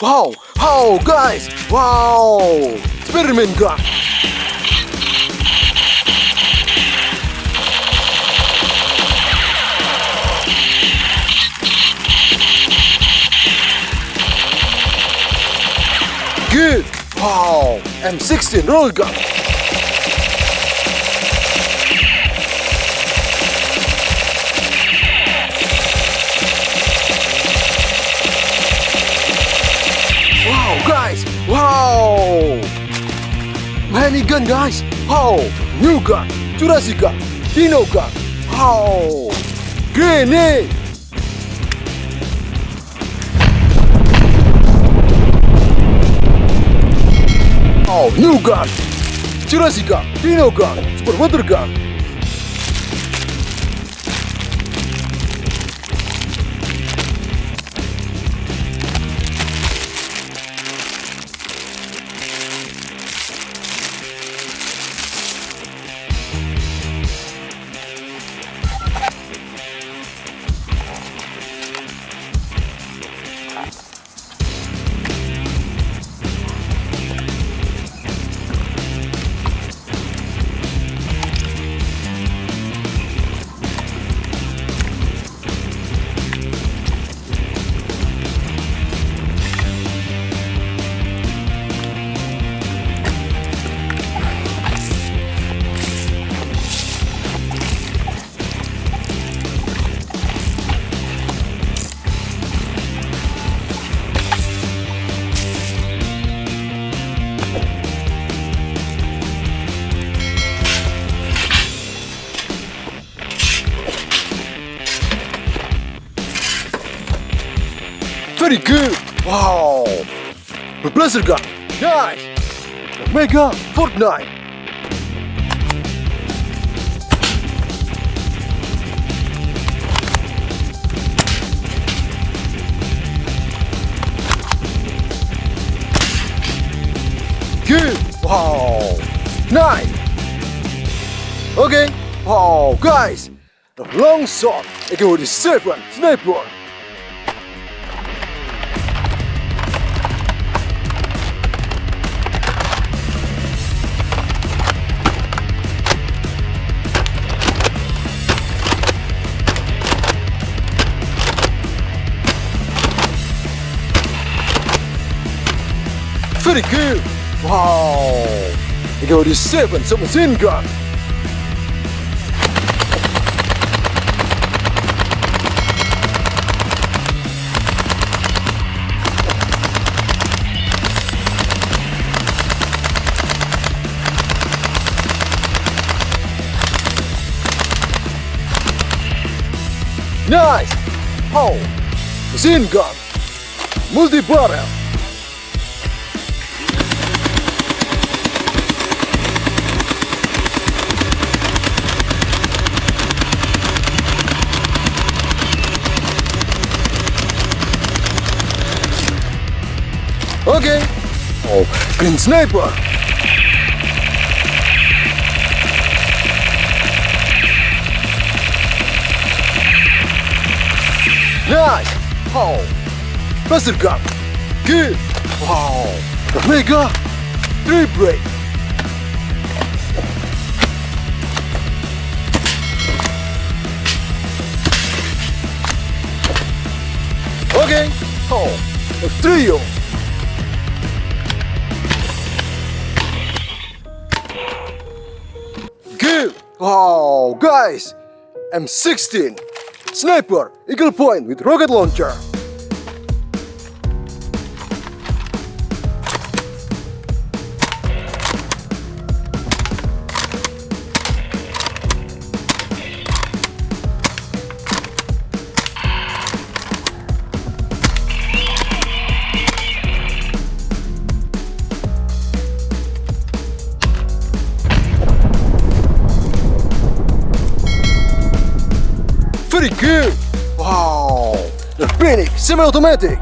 Wow, wow, guys, wow, experiment gun. Good, wow, M16 roll gun. Wow, guys! Wow! Many gun, guys! Wow! New gun! JURASIC gun! Dino gun! Wow! Grenade! Oh, new gun! JURASIC gun! Dino gun! Super water gun! Very good! Wow! Replacer gun! Nice! Mega Fortnite! Good! Wow! Nice! Okay! Wow, guys! A long shot! AK47 sniper! Very good! Wow! AK47 submachine gun! Nice! Oh! Machine gun! Multi-barrel! Okay. Oh, green sniper. Nice. Oh, laser gun. Good. Wow. Mega three break. Okay. Oh, a trio. Good! Wow, guys! M16 Sniper Eagle Point with rocket launcher. Very good! Wow! The Phoenix semi-automatic!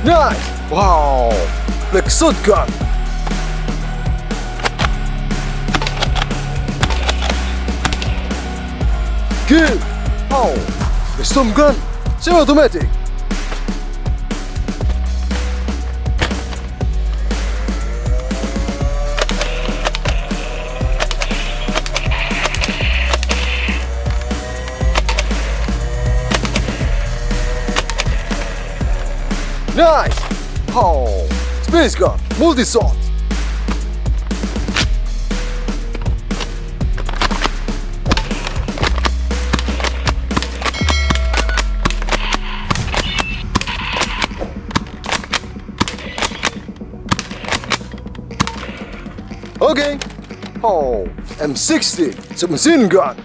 Nice! Wow! Black shotgun! Good! Oh! The storm gun! Semi-automatic! Nice! Oh! Space gun! Multi-shot! Okay! Oh! M16! Submachine gun!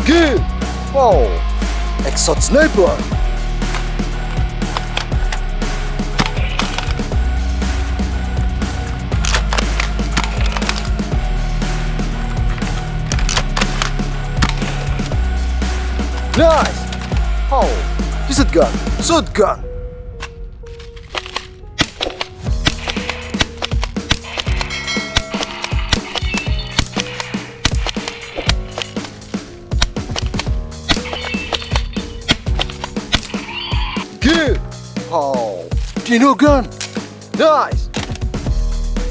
Good! Wow! Exot sniper! Nice! Oh! Pistol gun! Shotgun! Good! Oh! Dino gun! Nice!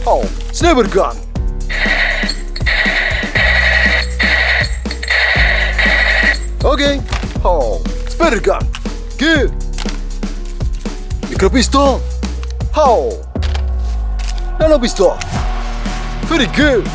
Oh! Sniper gun! Okay! Oh! Spider gun! Good! Micro pistol! Oh! Nano pistol! Very good!